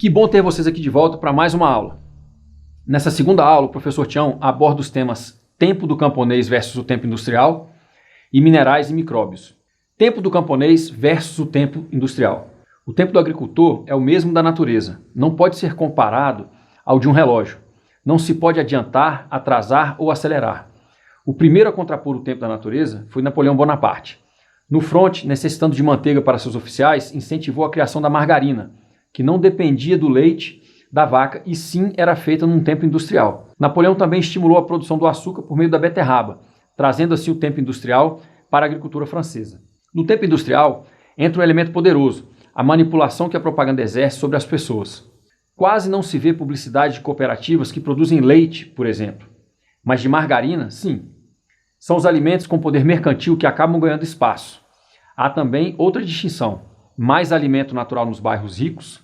Que bom ter vocês aqui de volta para mais uma aula. Nessa segunda aula, o professor Tião aborda os temas tempo do camponês versus o tempo industrial e minerais e micróbios. Tempo do camponês versus o tempo industrial. O tempo do agricultor é o mesmo da natureza, não pode ser comparado ao de um relógio. Não se pode adiantar, atrasar ou acelerar. O primeiro a contrapor o tempo da natureza foi Napoleão Bonaparte. No fronte, necessitando de manteiga para seus oficiais, incentivou a criação da margarina, que não dependia do leite da vaca e sim era feita num tempo industrial. Napoleão também estimulou a produção do açúcar por meio da beterraba, trazendo assim o tempo industrial para a agricultura francesa. No tempo industrial, entra um elemento poderoso, a manipulação que a propaganda exerce sobre as pessoas. Quase não se vê publicidade de cooperativas que produzem leite, por exemplo. Mas de margarina, sim. São os alimentos com poder mercantil que acabam ganhando espaço. Há também outra distinção: mais alimento natural nos bairros ricos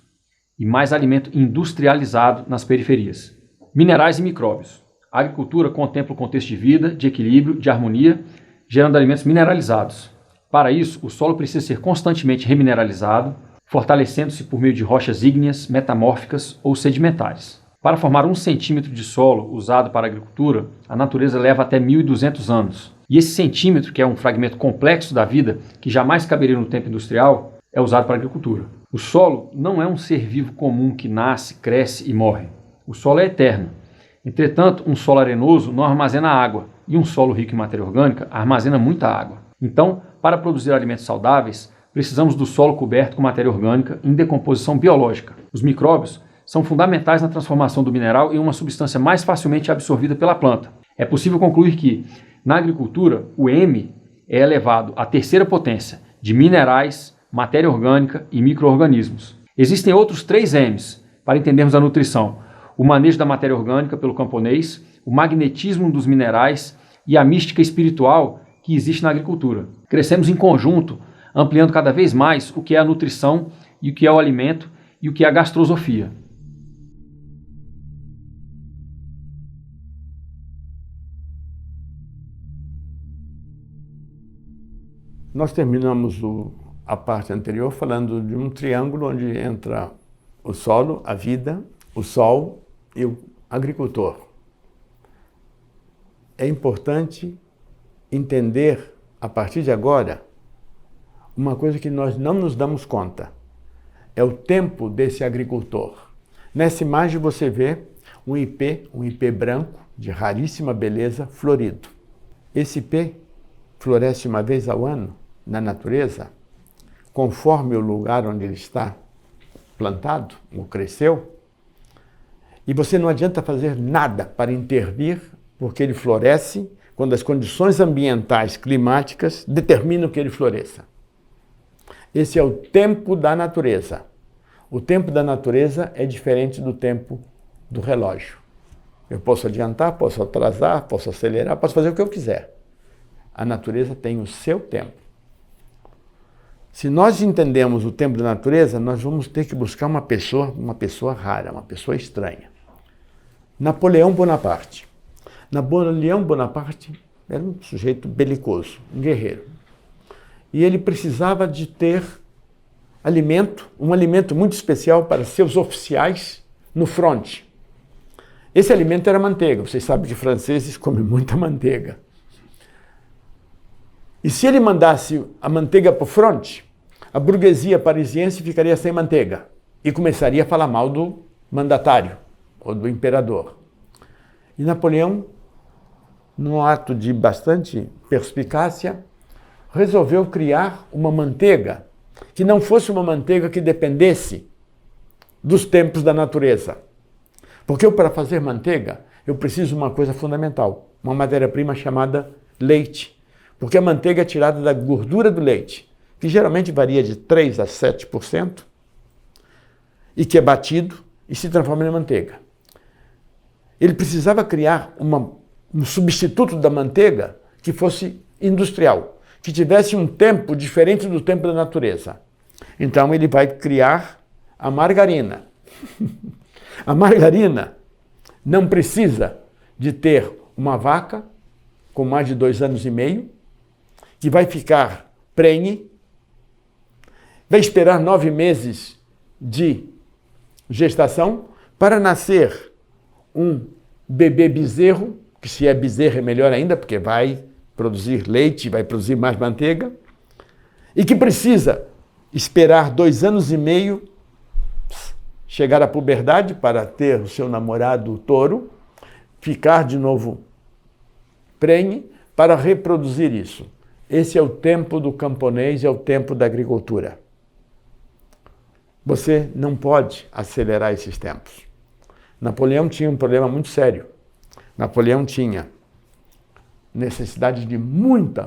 e mais alimento industrializado nas periferias. Minerais e micróbios. A agricultura contempla o contexto de vida, de equilíbrio, de harmonia, gerando alimentos mineralizados. Para isso, o solo precisa ser constantemente remineralizado, fortalecendo-se por meio de rochas ígneas, metamórficas ou sedimentares. Para formar 1 centímetro de solo usado para a agricultura, a natureza leva até 1.200 anos. E esse centímetro, que é um fragmento complexo da vida, que jamais caberia no tempo industrial, é usado para a agricultura. O solo não é um ser vivo comum que nasce, cresce e morre. O solo é eterno. Entretanto, um solo arenoso não armazena água, e um solo rico em matéria orgânica armazena muita água. Então, para produzir alimentos saudáveis, precisamos do solo coberto com matéria orgânica em decomposição biológica. Os micróbios são fundamentais na transformação do mineral em uma substância mais facilmente absorvida pela planta. É possível concluir que, na agricultura, o M é elevado à terceira potência de minerais, matéria orgânica e micro-organismos. Existem outros 3 M's para entendermos a nutrição: o manejo da matéria orgânica pelo camponês, o magnetismo dos minerais e a mística espiritual que existe na agricultura. Crescemos em conjunto, ampliando cada vez mais o que é a nutrição e o que é o alimento e o que é a gastrosofia. Nós terminamos a parte anterior falando de um triângulo onde entra o solo, a vida, o sol e o agricultor. É importante entender, a partir de agora, uma coisa que nós não nos damos conta. É o tempo desse agricultor. Nessa imagem você vê um ipê branco, de raríssima beleza, florido. Esse ipê floresce uma vez ao ano na natureza, conforme o lugar onde ele está plantado ou cresceu, e você não adianta fazer nada para intervir, porque ele floresce quando as condições ambientais, climáticas, determinam que ele floresça. Esse é o tempo da natureza. O tempo da natureza é diferente do tempo do relógio. Eu posso adiantar, posso atrasar, posso acelerar, posso fazer o que eu quiser. A natureza tem o seu tempo. Se nós entendemos o tempo da natureza, nós vamos ter que buscar uma pessoa rara, uma pessoa estranha. Napoleão Bonaparte. Napoleão Bonaparte era um sujeito belicoso, um guerreiro. E ele precisava de ter alimento, um alimento muito especial para seus oficiais no fronte. Esse alimento era manteiga. Vocês sabem que franceses comem muita manteiga. E se ele mandasse a manteiga para o fronte, a burguesia parisiense ficaria sem manteiga e começaria a falar mal do mandatário ou do imperador. E Napoleão, num ato de bastante perspicácia, resolveu criar uma manteiga que não fosse uma manteiga que dependesse dos tempos da natureza. Porque para fazer manteiga, eu preciso de uma coisa fundamental, uma matéria-prima chamada leite. Porque a manteiga é tirada da gordura do leite, que geralmente varia de 3% a 7%, e que é batido e se transforma em manteiga. Ele precisava criar um substituto da manteiga que fosse industrial, que tivesse um tempo diferente do tempo da natureza. Então ele vai criar a margarina. A margarina não precisa de ter uma vaca com mais de 2 anos e meio, que vai ficar prenhe, vai esperar 9 meses de gestação, para nascer um bebê bezerro, que se é bezerro é melhor ainda, porque vai produzir leite, vai produzir mais manteiga, e que precisa esperar 2 anos e meio chegar à puberdade para ter o seu namorado touro, ficar de novo prenhe, para reproduzir isso. Esse é o tempo do camponês, é o tempo da agricultura. Você não pode acelerar esses tempos. Napoleão tinha um problema muito sério. Napoleão tinha necessidade de muito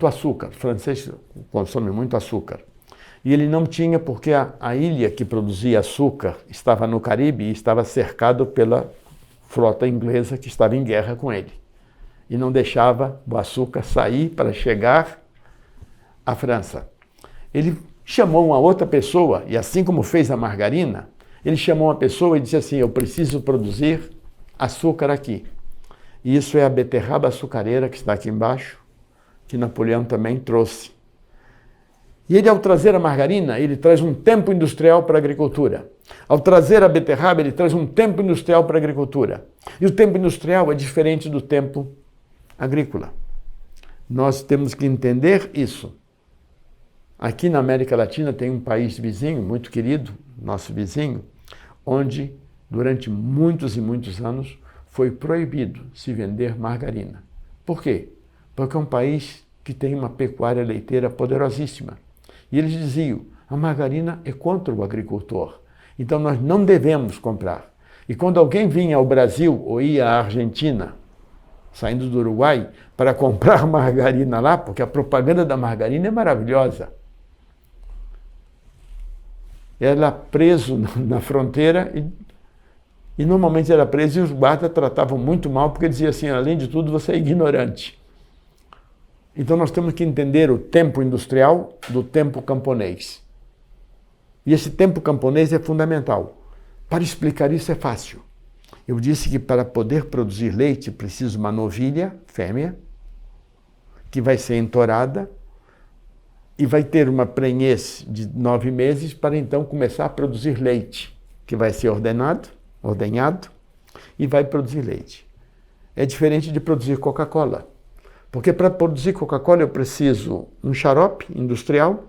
açúcar. O francês consome muito açúcar. E ele não tinha porque a ilha que produzia açúcar estava no Caribe e estava cercado pela frota inglesa que estava em guerra com ele. E não deixava o açúcar sair para chegar à França. Ele chamou uma outra pessoa, e assim como fez a margarina, ele chamou uma pessoa e disse assim: eu preciso produzir açúcar aqui. E isso é a beterraba açucareira que está aqui embaixo, que Napoleão também trouxe. E ele, ao trazer a margarina, ele traz um tempo industrial para a agricultura. Ao trazer a beterraba, ele traz um tempo industrial para a agricultura. E o tempo industrial é diferente do tempo agrícola. Nós temos que entender isso. Aqui na América Latina tem um país vizinho, muito querido, nosso vizinho, onde durante muitos e muitos anos foi proibido se vender margarina. Por quê? Porque é um país que tem uma pecuária leiteira poderosíssima. E eles diziam: a margarina é contra o agricultor, então nós não devemos comprar. E quando alguém vinha ao Brasil ou ia à Argentina, saindo do Uruguai, para comprar margarina lá, porque a propaganda da margarina é maravilhosa, era preso na fronteira e normalmente era preso e os guardas tratavam muito mal, porque dizia assim: além de tudo, você é ignorante. Então nós temos que entender o tempo industrial do tempo camponês. E esse tempo camponês é fundamental. Para explicar isso é fácil. Eu disse que para poder produzir leite precisa uma novilha fêmea, que vai ser entorada e vai ter uma prenhez de 9 meses para então começar a produzir leite, que vai ser ordenhado e vai produzir leite. É diferente de produzir Coca-Cola. Porque para produzir Coca-Cola eu preciso um xarope industrial,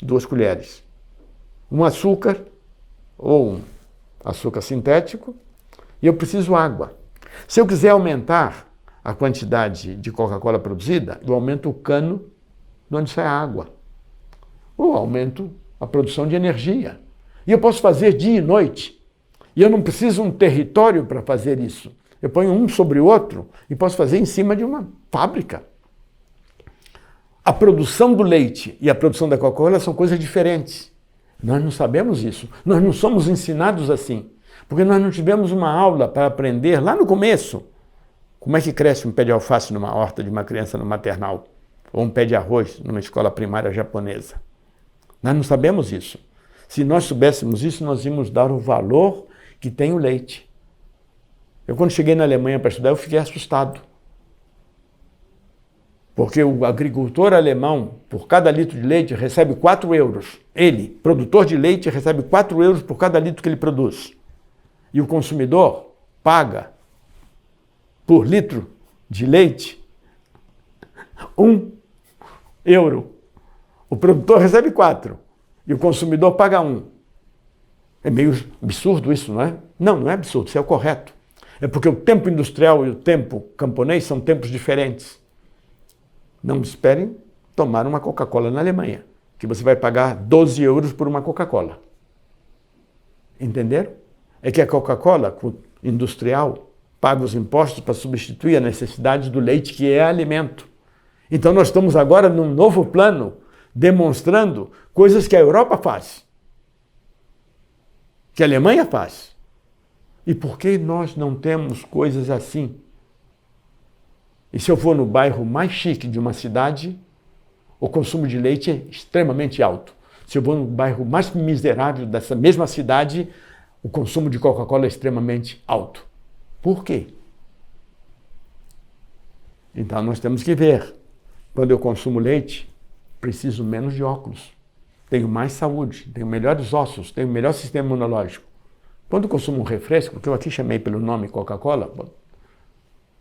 2 colheres, um açúcar ou um açúcar sintético, e eu preciso água. Se eu quiser aumentar a quantidade de Coca-Cola produzida, eu aumento o cano de onde sai a água, ou aumento a produção de energia. E eu posso fazer dia e noite, e eu não preciso um território para fazer isso. Eu ponho um sobre o outro e posso fazer em cima de uma fábrica. A produção do leite e a produção da Coca-Cola são coisas diferentes. Nós não sabemos isso. Nós não somos ensinados assim. Porque nós não tivemos uma aula para aprender lá no começo como é que cresce um pé de alface numa horta de uma criança no maternal ou um pé de arroz numa escola primária japonesa. Nós não sabemos isso. Se nós soubéssemos isso, nós íamos dar o valor que tem o leite. Eu, quando cheguei na Alemanha para estudar, eu fiquei assustado. Porque o agricultor alemão, por cada litro de leite, recebe 4 euros. Ele, produtor de leite, recebe 4 euros por cada litro que ele produz. E o consumidor paga por litro de leite 1 euro. O produtor recebe 4 e o consumidor paga 1. É meio absurdo isso, não é? Não, não é absurdo, isso é o correto. É porque o tempo industrial e o tempo camponês são tempos diferentes. Não esperem tomar uma Coca-Cola na Alemanha, que você vai pagar 12 euros por uma Coca-Cola. Entenderam? É que a Coca-Cola industrial paga os impostos para substituir a necessidade do leite, que é alimento. Então nós estamos agora num novo plano, demonstrando coisas que a Europa faz, que a Alemanha faz. E por que nós não temos coisas assim? E se eu for no bairro mais chique de uma cidade, o consumo de leite é extremamente alto. Se eu vou no bairro mais miserável dessa mesma cidade, o consumo de Coca-Cola é extremamente alto. Por quê? Então nós temos que ver. Quando eu consumo leite, preciso menos de óculos. tenho mais saúde, tenho melhores ossos, tenho melhor sistema imunológico. Quando consumo um refresco, que eu aqui chamei pelo nome Coca-Cola,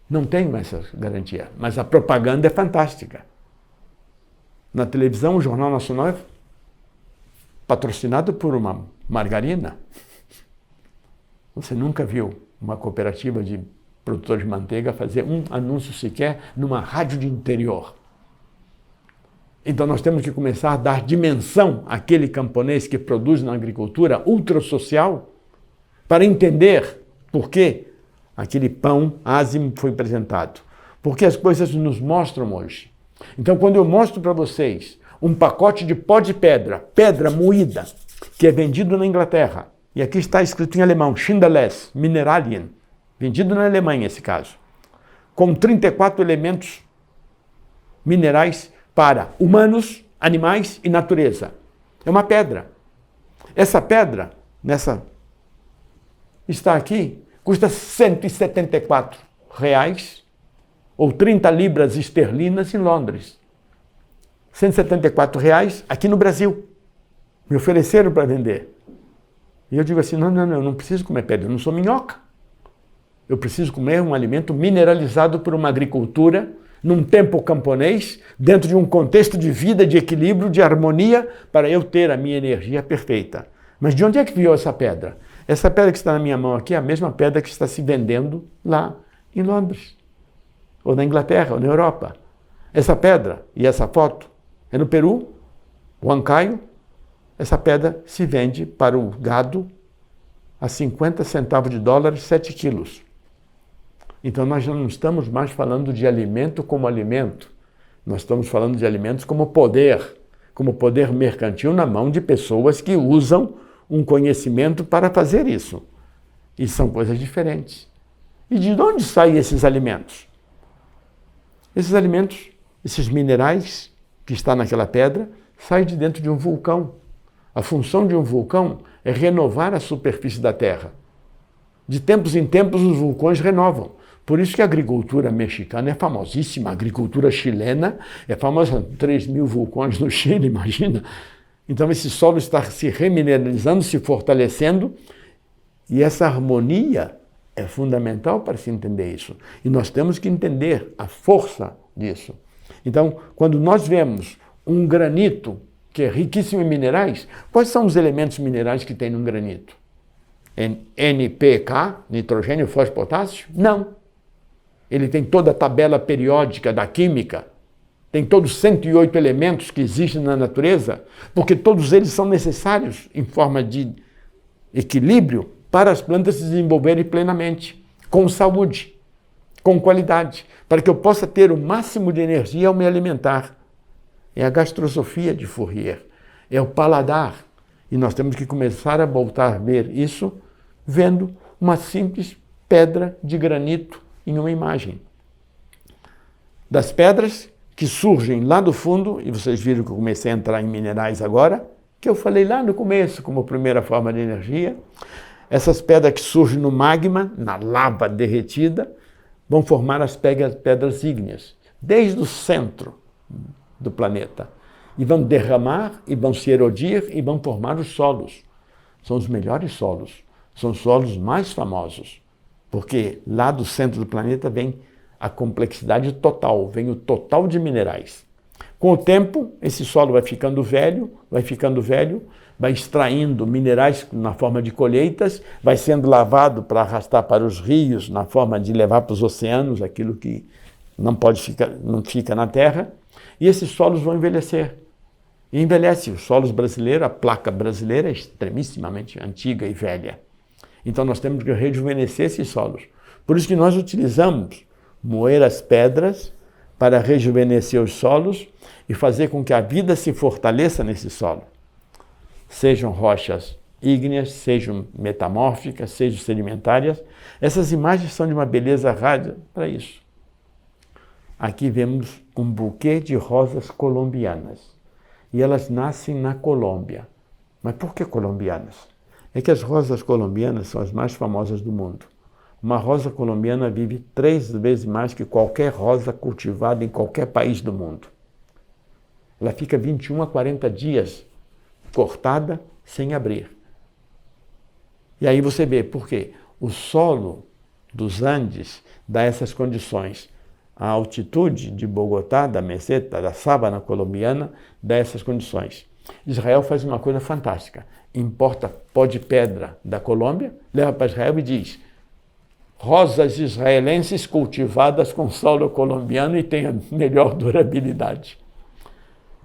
não tenho essa garantia, mas a propaganda é fantástica. Na televisão, o Jornal Nacional é patrocinado por uma margarina. Você nunca viu uma cooperativa de produtores de manteiga fazer um anúncio sequer numa rádio de interior. Então nós temos que começar a dar dimensão àquele camponês que produz na agricultura ultrasocial para entender por que aquele pão ázimo foi apresentado. Porque as coisas nos mostram hoje. Então quando eu mostro para vocês um pacote de pó de pedra, pedra moída, que é vendido na Inglaterra, e aqui está escrito em alemão, Schinderless Mineralien, vendido na Alemanha esse caso, com 34 elementos minerais para humanos, animais e natureza. É uma pedra. Essa pedra, está aqui, custa R$174, ou 30 libras esterlinas em Londres. R$174 aqui no Brasil. Me ofereceram para vender. E eu digo assim, não, eu não preciso comer pedra, eu não sou minhoca. Eu preciso comer um alimento mineralizado por uma agricultura num tempo camponês, dentro de um contexto de vida, de equilíbrio, de harmonia, para eu ter a minha energia perfeita. Mas de onde é que veio essa pedra? Essa pedra que está na minha mão aqui é a mesma pedra que está se vendendo lá em Londres, ou na Inglaterra, ou na Europa. Essa pedra e essa foto é no Peru, Huancayo. Essa pedra se vende para o gado a 50 centavos de dólar, 7 quilos. Então nós já não estamos mais falando de alimento como alimento. Nós estamos falando de alimentos como poder mercantil na mão de pessoas que usam um conhecimento para fazer isso. E são coisas diferentes. E de onde saem esses alimentos? Esses alimentos, esses minerais que estão naquela pedra, saem de dentro de um vulcão. A função de um vulcão é renovar a superfície da Terra. De tempos em tempos os vulcões renovam. Por isso que a agricultura mexicana é famosíssima, a agricultura chilena é famosa, 3.000 vulcões no Chile, imagina. Então esse solo está se remineralizando, se fortalecendo, e essa harmonia é fundamental para se entender isso. E nós temos que entender a força disso. Então, quando nós vemos um granito que é riquíssimo em minerais, quais são os elementos minerais que tem num granito? NPK, nitrogênio, fósforo, potássio? Não. Ele tem toda a tabela periódica da química, tem todos os 108 elementos que existem na natureza, porque todos eles são necessários em forma de equilíbrio para as plantas se desenvolverem plenamente, com saúde, com qualidade, para que eu possa ter o máximo de energia ao me alimentar. É a gastrosofia de Fourier, é o paladar. E nós temos que começar a voltar a ver isso vendo uma simples pedra de granito em uma imagem. Das pedras que surgem lá do fundo, e vocês viram que eu comecei a entrar em minerais agora, que eu falei lá no começo como primeira forma de energia, essas pedras que surgem no magma, na lava derretida, vão formar as pedras ígneas, desde o centro do planeta. E vão derramar, e vão se erodir, e vão formar os solos. São os melhores solos, são os solos mais famosos. Porque lá do centro do planeta vem a complexidade total, vem o total de minerais. Com o tempo, esse solo vai ficando velho, vai extraindo minerais na forma de colheitas, vai sendo lavado para arrastar para os rios, na forma de levar para os oceanos aquilo que não fica na terra, e esses solos vão envelhecer. E envelhece. Os solos brasileiros, a placa brasileira é extremissimamente antiga e velha. Então nós temos que rejuvenescer esses solos. Por isso que nós utilizamos moer as pedras para rejuvenescer os solos e fazer com que a vida se fortaleça nesse solo. Sejam rochas ígneas, sejam metamórficas, sejam sedimentares. Essas imagens são de uma beleza rara para isso. Aqui vemos um buquê de rosas colombianas. E elas nascem na Colômbia. Mas por que colombianas? É que as rosas colombianas são as mais famosas do mundo. Uma rosa colombiana vive 3 vezes mais que qualquer rosa cultivada em qualquer país do mundo. Ela fica 21 a 40 dias cortada sem abrir. E aí você vê por quê? O solo dos Andes dá essas condições. A altitude de Bogotá, da meseta, da sábana colombiana, dá essas condições. Israel faz uma coisa fantástica. Importa pó de pedra da Colômbia, leva para Israel e diz: rosas israelenses cultivadas com solo colombiano e têm a melhor durabilidade.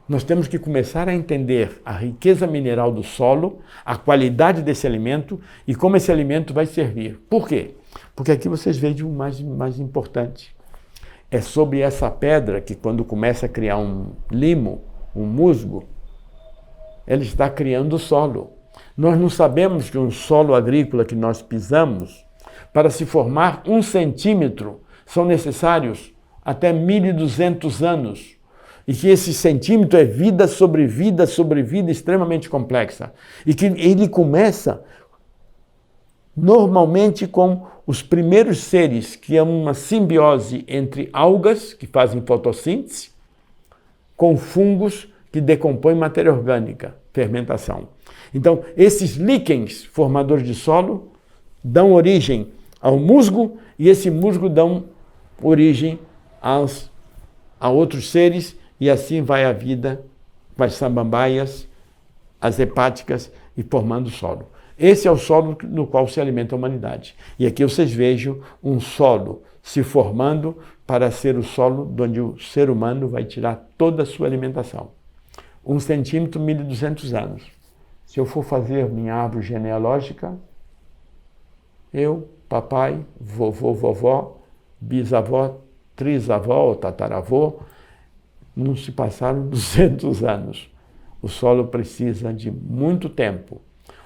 Nós temos que começar a entender a riqueza mineral do solo, a qualidade desse alimento e como esse alimento vai servir. Por quê? Porque aqui vocês veem o mais importante. É sobre essa pedra que, quando começa a criar um limo, um musgo, ela está criando o solo. Nós não sabemos que um solo agrícola que nós pisamos, para se formar 1 centímetro, são necessários até 1.200 anos. E que esse centímetro é vida sobre vida extremamente complexa. E que ele começa normalmente com os primeiros seres, que é uma simbiose entre algas, que fazem fotossíntese, com fungos que decompõem matéria orgânica, fermentação. Então, esses líquens formadores de solo dão origem ao musgo, e esse musgo dão origem a outros seres, e assim vai a vida com as samambaias, as hepáticas, e formando solo. Esse é o solo no qual se alimenta a humanidade. E aqui vocês vejam um solo se formando para ser o solo onde o ser humano vai tirar toda a sua alimentação. 1 centímetro, 1.200 anos. Se eu for fazer minha árvore genealógica, eu, papai, vovô, vovó, bisavó, trisavó ou tataravô, não se passaram 200 anos. O solo precisa de muito tempo.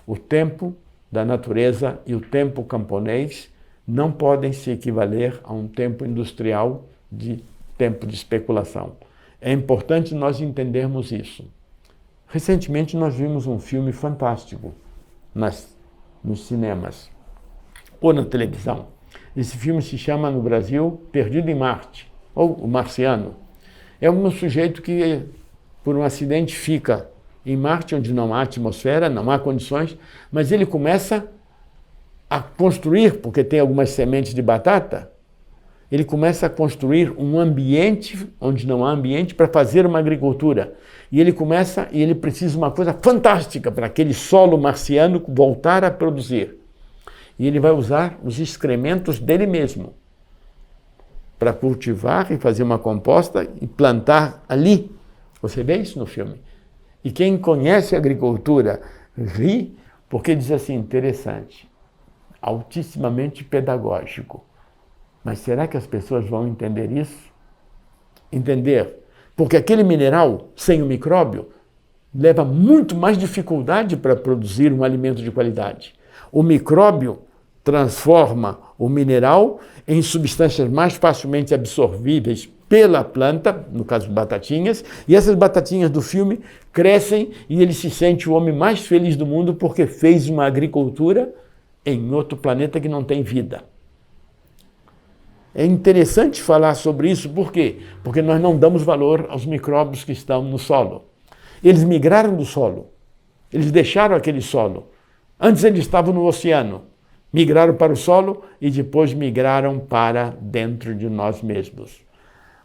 O tempo da natureza e o tempo camponês não podem se equivaler a um tempo industrial de tempo de especulação. É importante nós entendermos isso. Recentemente nós vimos um filme fantástico nos cinemas ou na televisão. Esse filme se chama, no Brasil, Perdido em Marte, ou O Marciano. É um sujeito que, por um acidente, fica em Marte, onde não há atmosfera, não há condições, mas ele começa a construir, porque tem algumas sementes de batata, ele começa a construir um ambiente onde não há ambiente para fazer uma agricultura. E ele precisa de uma coisa fantástica para aquele solo marciano voltar a produzir. E ele vai usar os excrementos dele mesmo para cultivar e fazer uma composta e plantar ali. Você vê isso no filme. E quem conhece a agricultura ri, porque diz assim, interessante, altissimamente pedagógico. Mas será que as pessoas vão entender isso? Entender. Porque aquele mineral, sem o micróbio, leva muito mais dificuldade para produzir um alimento de qualidade. O micróbio transforma o mineral em substâncias mais facilmente absorvíveis pela planta, no caso de batatinhas, e essas batatinhas do filme crescem e ele se sente o homem mais feliz do mundo porque fez uma agricultura em outro planeta que não tem vida. É interessante falar sobre isso, por quê? Porque nós não damos valor aos micróbios que estão no solo. Eles migraram do solo, eles deixaram aquele solo. Antes eles estavam no oceano, migraram para o solo e depois migraram para dentro de nós mesmos.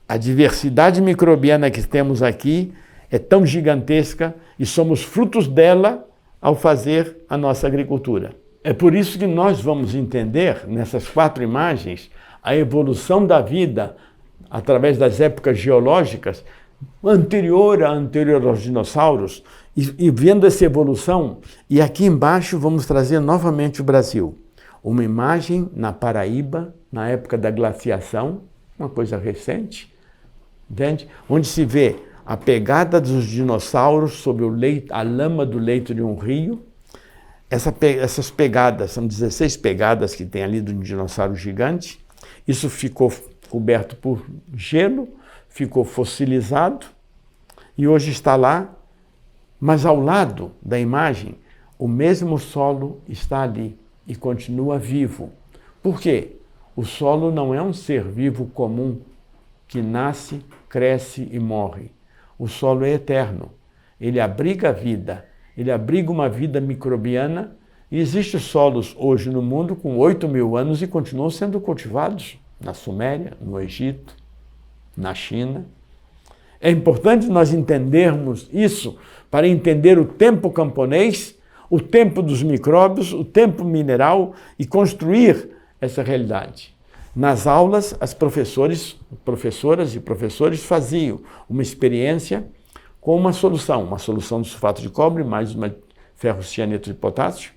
A diversidade microbiana que temos aqui é tão gigantesca e somos frutos dela ao fazer a nossa agricultura. É por isso que nós vamos entender, nessas 4 imagens, a evolução da vida através das épocas geológicas anterior aos dinossauros e vendo essa evolução. E aqui embaixo vamos trazer novamente o Brasil. Uma imagem na Paraíba, na época da glaciação, uma coisa recente, entende? Onde se vê a pegada dos dinossauros sobre o leito, a lama do leito de um rio. Essas pegadas, são 16 pegadas que tem ali de um dinossauro gigante. Isso ficou coberto por gelo, ficou fossilizado e hoje está lá, mas ao lado da imagem, o mesmo solo está ali e continua vivo. Por quê? O solo não é um ser vivo comum que nasce, cresce e morre. O solo é eterno. Ele abriga a vida ele abriga uma vida microbiana e existem solos hoje no mundo com 8.000 anos e continuam sendo cultivados na Suméria, no Egito, na China. É importante nós entendermos isso para entender o tempo camponês, o tempo dos micróbios, o tempo mineral e construir essa realidade. Nas aulas, as professoras e professores faziam uma experiência com uma solução de sulfato de cobre mais uma ferrocianeto de potássio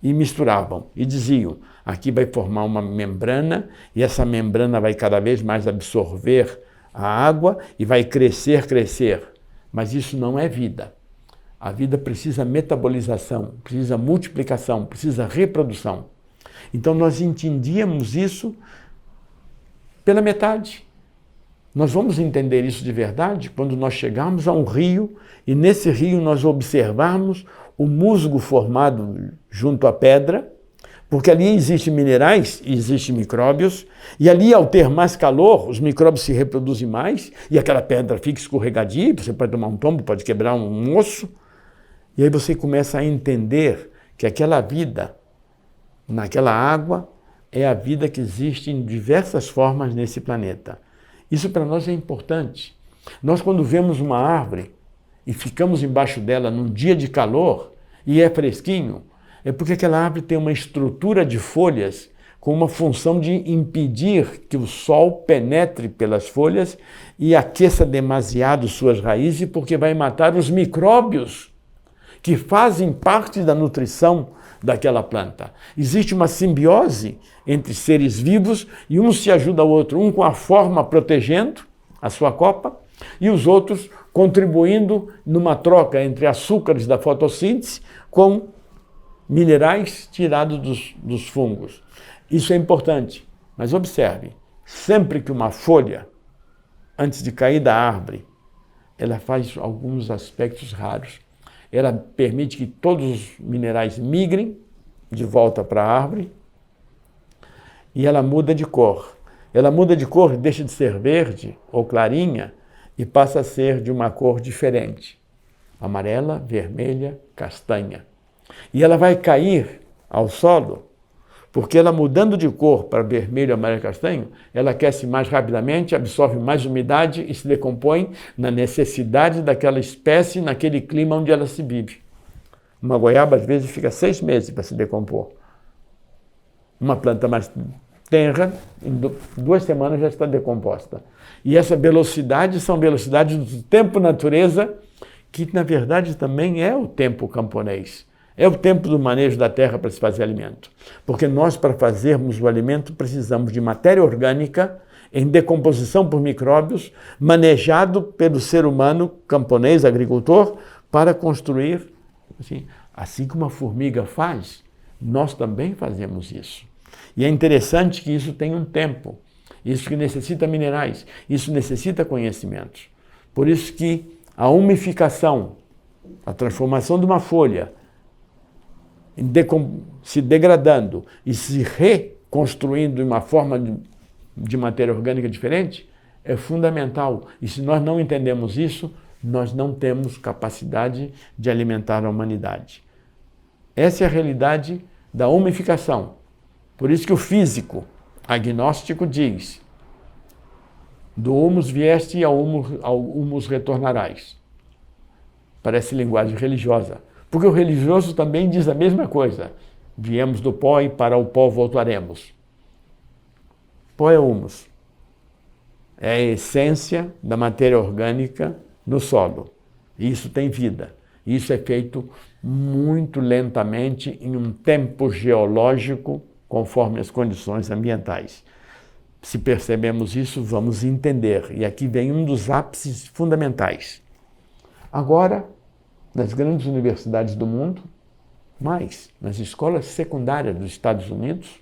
e misturavam e diziam, aqui vai formar uma membrana e essa membrana vai cada vez mais absorver a água e vai crescer. Mas isso não é vida. A vida precisa metabolização, precisa multiplicação, precisa reprodução. Então nós entendíamos isso pela metade. Nós vamos entender isso de verdade quando nós chegarmos a um rio e nesse rio nós observarmos o musgo formado junto à pedra, porque ali existem minerais e existem micróbios, e ali ao ter mais calor, os micróbios se reproduzem mais, e aquela pedra fica escorregadia, você pode tomar um tombo, pode quebrar um osso, e aí você começa a entender que aquela vida naquela água é a vida que existe em diversas formas nesse planeta. Isso para nós é importante. Nós quando vemos uma árvore e ficamos embaixo dela num dia de calor e é fresquinho, é porque aquela árvore tem uma estrutura de folhas com uma função de impedir que o sol penetre pelas folhas e aqueça demasiado suas raízes, porque vai matar os micróbios que fazem parte da nutrição daquela planta. Existe uma simbiose entre seres vivos e um se ajuda ao outro, um com a forma protegendo a sua copa e os outros contribuindo numa troca entre açúcares da fotossíntese com minerais tirados dos fungos. Isso é importante, mas observe, sempre que uma folha, antes de cair da árvore, ela faz alguns aspectos raros. Ela permite que todos os minerais migrem de volta para a árvore e ela muda de cor. Ela muda de cor, deixa de ser verde ou clarinha e passa a ser de uma cor diferente. Amarela, vermelha, castanha. E ela vai cair ao solo, porque ela mudando de cor para vermelho, amarelo e castanho, ela aquece mais rapidamente, absorve mais umidade e se decompõe na necessidade daquela espécie, naquele clima onde ela se vive. Uma goiaba, às vezes, fica 6 meses para se decompor. Uma planta mais tenra, em 2 semanas já está decomposta. E essa velocidade são velocidades do tempo natureza, que na verdade também é o tempo camponês. É o tempo do manejo da terra para se fazer alimento. Porque nós, para fazermos o alimento, precisamos de matéria orgânica em decomposição por micróbios, manejado pelo ser humano, camponês, agricultor, para construir. Assim como a formiga faz, nós também fazemos isso. E é interessante que isso tem um tempo. Isso que necessita minerais, isso necessita conhecimentos. Por isso que a umificação, a transformação de uma folha, se degradando e se reconstruindo em uma forma de matéria orgânica diferente, é fundamental. E se nós não entendemos isso, nós não temos capacidade de alimentar a humanidade. Essa é a realidade da umificação. Por isso que o físico agnóstico diz: do humus vieste e ao humus retornarás. Parece linguagem religiosa. Porque o religioso também diz a mesma coisa. Viemos do pó e para o pó voltaremos. Pó é humus. É a essência da matéria orgânica no solo. Isso tem vida. Isso é feito muito lentamente em um tempo geológico, conforme as condições ambientais. Se percebemos isso, vamos entender. E aqui vem um dos ápices fundamentais. Agora, nas grandes universidades do mundo, mas nas escolas secundárias dos Estados Unidos,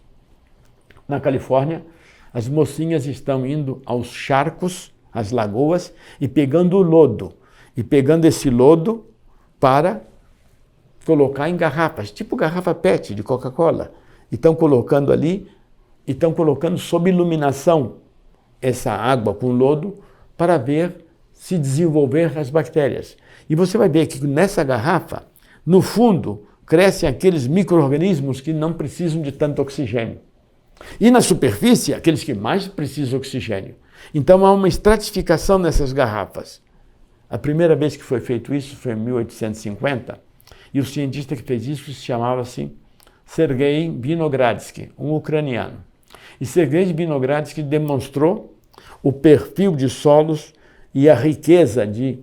na Califórnia, as mocinhas estão indo aos charcos, às lagoas, e pegando o lodo. E pegando esse lodo para colocar em garrafas, tipo garrafa PET de Coca-Cola. E estão colocando ali, e estão colocando sob iluminação essa água com lodo para ver se desenvolver as bactérias. E você vai ver que nessa garrafa No fundo, crescem aqueles micro-organismos que não precisam de tanto oxigênio. E na superfície, aqueles que mais precisam de oxigênio. Então há uma estratificação nessas garrafas. A primeira vez que foi feito isso foi em 1850, e o cientista que fez isso se chamava-se Sergei Vinogradsky, um ucraniano. E Sergei Vinogradsky demonstrou o perfil de solos e a riqueza de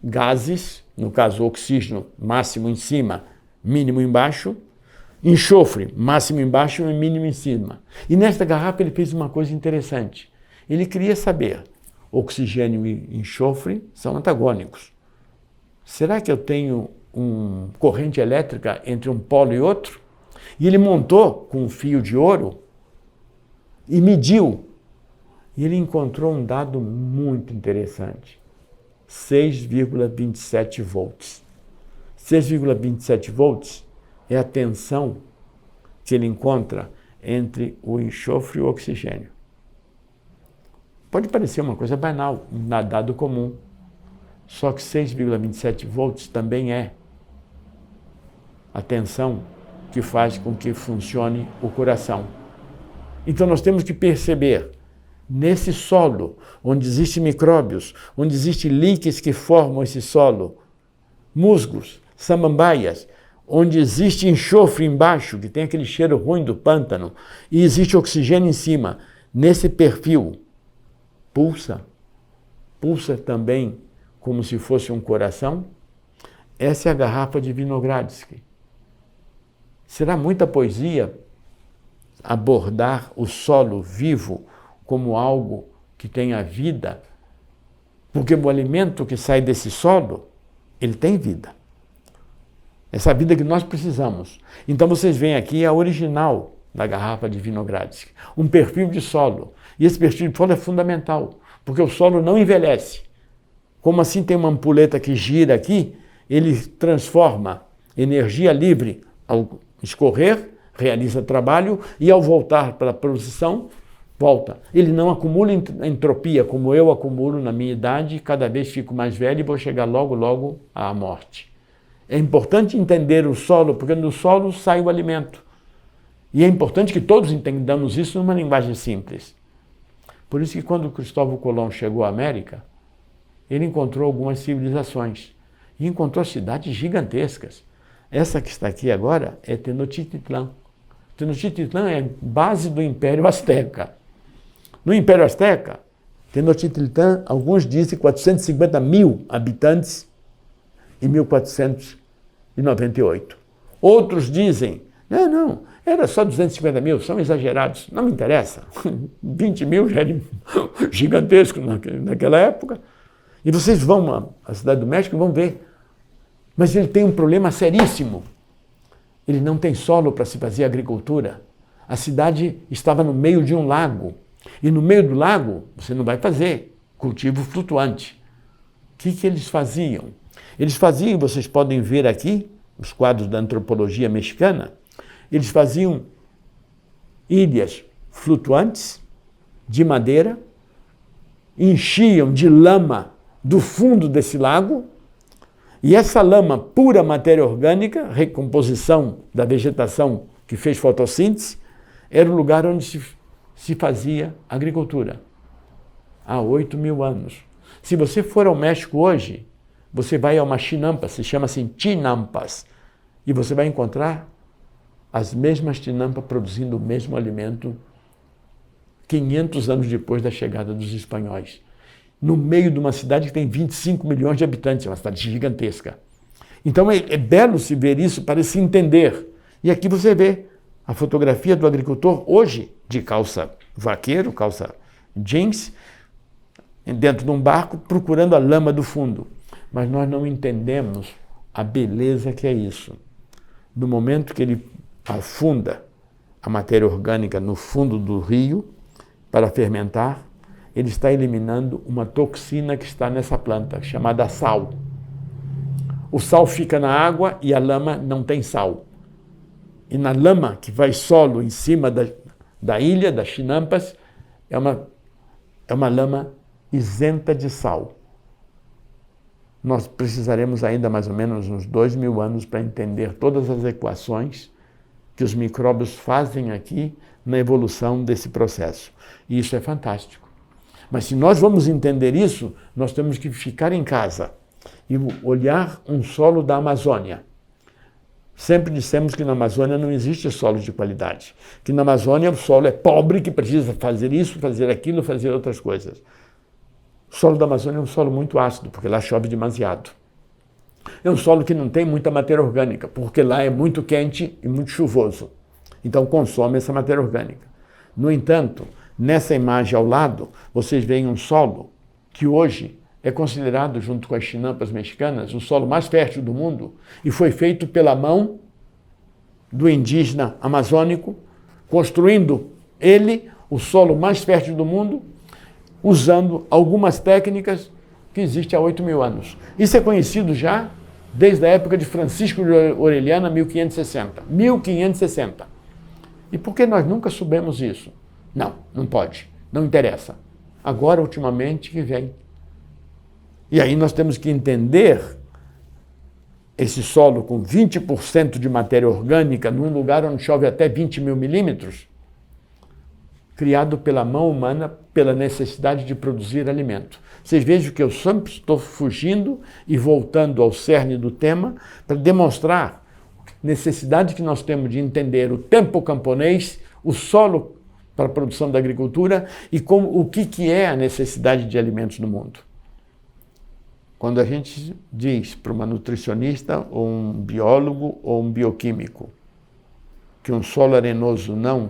gases, no caso o oxígeno máximo em cima, mínimo embaixo, enxofre máximo embaixo e mínimo em cima. E nesta garrafa ele fez uma coisa interessante. Ele queria saber, oxigênio e enxofre são antagônicos. Será que eu tenho uma corrente elétrica entre um polo e outro? E ele montou com um fio de ouro e mediu. E ele encontrou um dado muito interessante. 6,27 volts. 6,27 volts é a tensão que ele encontra entre o enxofre e o oxigênio. Pode parecer uma coisa banal, um dado comum. Só que 6,27 volts também é a tensão que faz com que funcione o coração. Então nós temos que perceber, nesse solo, onde existem micróbios, onde existem líquens que formam esse solo, musgos, samambaias, onde existe enxofre embaixo, que tem aquele cheiro ruim do pântano, e existe oxigênio em cima, nesse perfil, pulsa também como se fosse um coração. Essa é a garrafa de Vinogradsky. Será muita poesia abordar o solo vivo como algo que tenha vida, porque o alimento que sai desse solo, ele tem vida. Essa vida que nós precisamos. Então vocês veem aqui a original da garrafa de Vinogradsky, um perfil de solo. E esse perfil de solo é fundamental, porque o solo não envelhece. Como assim tem uma ampulheta que gira aqui, ele transforma energia livre ao escorrer, realiza trabalho, e ao voltar para a posição, volta. Ele não acumula entropia, como eu acumulo na minha idade, cada vez fico mais velho e vou chegar logo à morte. É importante entender o solo, porque do solo sai o alimento. E é importante que todos entendamos isso numa linguagem simples. Por isso que quando Cristóvão Colombo chegou à América, ele encontrou algumas civilizações. E encontrou cidades gigantescas. Essa que está aqui agora é Tenochtitlan. Tenochtitlan é base do Império Azteca. No Império Azteca, Tenochtitlan, alguns dizem 450 mil habitantes em 1498. Outros dizem, não, era só 250 mil, são exagerados, não me interessa. 20 mil já era gigantesco naquela época. E vocês vão à Cidade do México e vão ver. Mas ele tem um problema seríssimo. Ele não tem solo para se fazer agricultura. A cidade estava no meio de um lago. E no meio do lago, você não vai fazer cultivo flutuante. O que eles faziam? Eles faziam, vocês podem ver aqui, os quadros da antropologia mexicana, eles faziam ilhas flutuantes de madeira, enchiam de lama do fundo desse lago, e essa lama, pura matéria orgânica, recomposição da vegetação que fez fotossíntese, era o lugar onde se fazia agricultura, há 8.000 anos. Se você for ao México hoje, você vai a uma chinampa, se chama assim chinampas, e você vai encontrar as mesmas chinampas produzindo o mesmo alimento 500 anos depois da chegada dos espanhóis. No meio de uma cidade que tem 25 milhões de habitantes, é uma cidade gigantesca. Então é belo se ver isso para se entender. E aqui você vê a fotografia do agricultor hoje, de calça vaqueiro, calça jeans, dentro de um barco, procurando a lama do fundo. Mas nós não entendemos a beleza que é isso. No momento que ele afunda a matéria orgânica no fundo do rio para fermentar, ele está eliminando uma toxina que está nessa planta, chamada sal. O sal fica na água e a lama não tem sal. E na lama que vai solo em cima da ilha, das chinampas, é uma lama isenta de sal. nós precisaremos ainda mais ou menos uns 2.000 anos para entender todas as equações que os micróbios fazem aqui na evolução desse processo. E isso é fantástico. Mas se nós vamos entender isso, nós temos que ficar em casa e olhar um solo da Amazônia. Sempre dissemos que na Amazônia não existe solo de qualidade, que na Amazônia o solo é pobre, que precisa fazer isso, fazer aquilo, fazer outras coisas. O solo da Amazônia é um solo muito ácido, porque lá chove demasiado. É um solo que não tem muita matéria orgânica, porque lá é muito quente e muito chuvoso. Então consome essa matéria orgânica. No entanto, nessa imagem ao lado, vocês veem um solo que hoje é considerado, junto com as chinampas mexicanas, o solo mais fértil do mundo e foi feito pela mão do indígena amazônico, construindo ele, o solo mais fértil do mundo, usando algumas técnicas que existem há 8.000 anos. Isso é conhecido já desde a época de Francisco de Orellana, 1560. 1560. E por que nós nunca soubemos isso? Não pode, não interessa. Agora, ultimamente, que vem. E aí nós temos que entender esse solo com 20% de matéria orgânica num lugar onde chove até 20.000 milímetros, criado pela mão humana, pela necessidade de produzir alimento. Vocês vejam que eu sempre estou fugindo e voltando ao cerne do tema para demonstrar a necessidade que nós temos de entender o tempo camponês, o solo para a produção da agricultura e o que é a necessidade de alimentos no mundo. Quando a gente diz para uma nutricionista, ou um biólogo, ou um bioquímico, que um solo arenoso não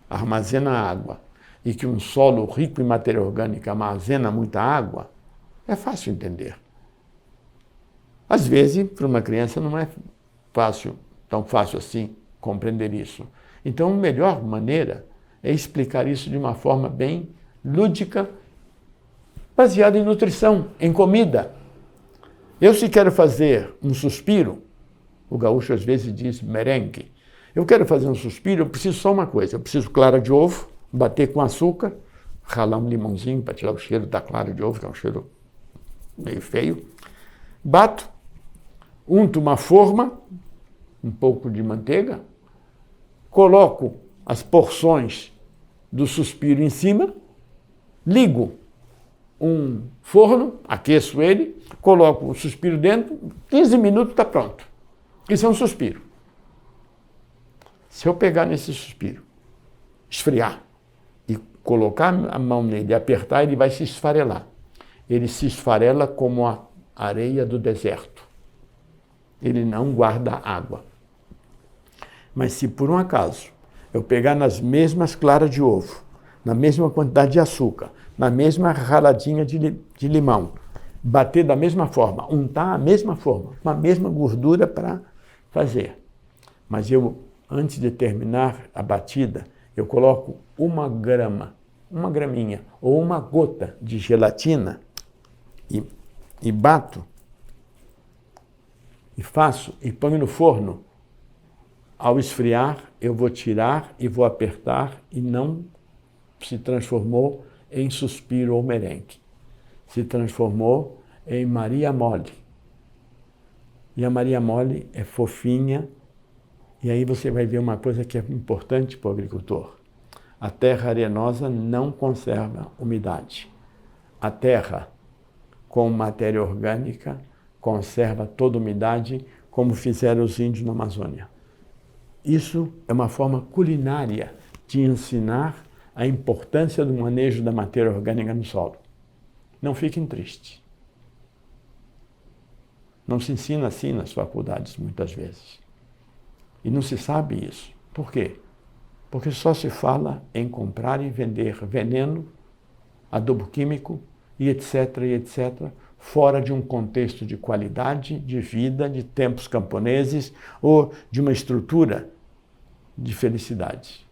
armazena água e que um solo rico em matéria orgânica armazena muita água, é fácil entender. Às vezes, para uma criança não é tão fácil assim compreender isso. Então, a melhor maneira é explicar isso de uma forma bem lúdica, baseada em nutrição, em comida. Eu, se quero fazer um suspiro, o gaúcho às vezes diz merengue, eu quero fazer um suspiro, eu preciso só uma coisa, eu preciso clara de ovo, bater com açúcar, ralar um limãozinho para tirar o cheiro da clara de ovo, que é um cheiro meio feio, bato, unto uma forma, um pouco de manteiga, coloco as porções do suspiro em cima, ligo um forno, aqueço ele, coloco o suspiro dentro, 15 minutos está pronto. Isso é um suspiro. Se eu pegar nesse suspiro, esfriar e colocar a mão nele e apertar, ele vai se esfarelar. Ele se esfarela como a areia do deserto. Ele não guarda água. Mas se por um acaso eu pegar nas mesmas claras de ovo, na mesma quantidade de açúcar, na mesma raladinha de limão, bater da mesma forma, untar a mesma forma, com a mesma gordura para fazer. Mas eu, antes de terminar a batida, eu coloco uma graminha ou uma gota de gelatina e bato, e faço, e ponho no forno. Ao esfriar, eu vou tirar e vou apertar e não se transformou em suspiro ou merengue. Se transformou em Maria Mole. E a Maria Mole é fofinha. E aí você vai ver uma coisa que é importante para o agricultor. A terra arenosa não conserva umidade. A terra com matéria orgânica conserva toda a umidade, como fizeram os índios na Amazônia. Isso é uma forma culinária de ensinar a importância do manejo da matéria orgânica no solo. Não fiquem tristes. Não se ensina assim nas faculdades, muitas vezes. E não se sabe isso. Por quê? Porque só se fala em comprar e vender veneno, adubo químico e etc., fora de um contexto de qualidade de vida, de tempos camponeses ou de uma estrutura de felicidade.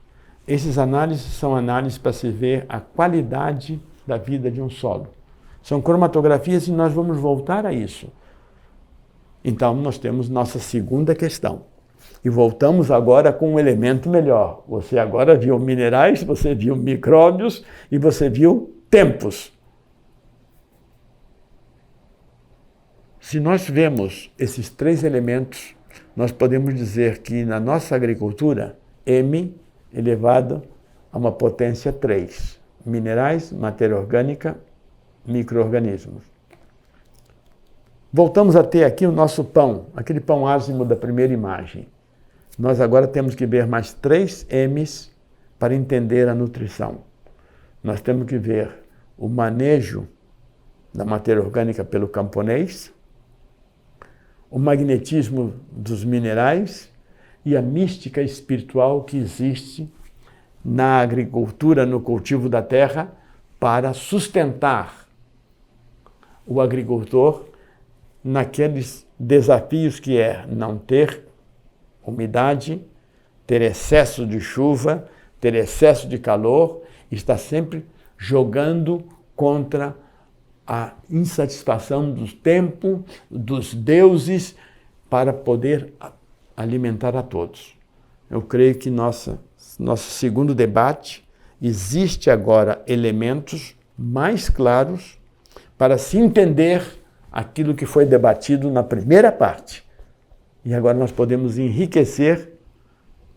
Essas análises são análises para se ver a qualidade da vida de um solo. São cromatografias e nós vamos voltar a isso. Então, nós temos nossa segunda questão. E voltamos agora com um elemento melhor. Você agora viu minerais, você viu micróbios e você viu tempos. Se nós vemos esses três elementos, nós podemos dizer que na nossa agricultura, M elevado a uma potência 3. Minerais, matéria orgânica, micro-organismos. Voltamos a ter aqui o nosso pão, aquele pão ázimo da primeira imagem. Nós agora temos que ver mais 3 M's para entender a nutrição. Nós temos que ver o manejo da matéria orgânica pelo camponês, o magnetismo dos minerais e a mística espiritual que existe na agricultura, no cultivo da terra, para sustentar o agricultor naqueles desafios que é não ter umidade, ter excesso de chuva, ter excesso de calor, está sempre jogando contra a insatisfação do tempo, dos deuses, para poder alimentar a todos. Eu creio que nosso segundo debate, existe agora elementos mais claros para se entender aquilo que foi debatido na primeira parte. E agora nós podemos enriquecer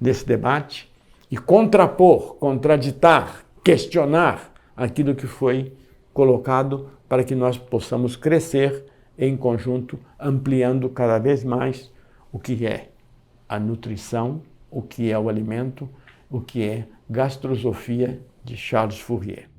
nesse debate e contrapor, contraditar, questionar aquilo que foi colocado para que nós possamos crescer em conjunto, ampliando cada vez mais o que é a nutrição, o que é o alimento, o que é gastrosofia de Charles Fourier.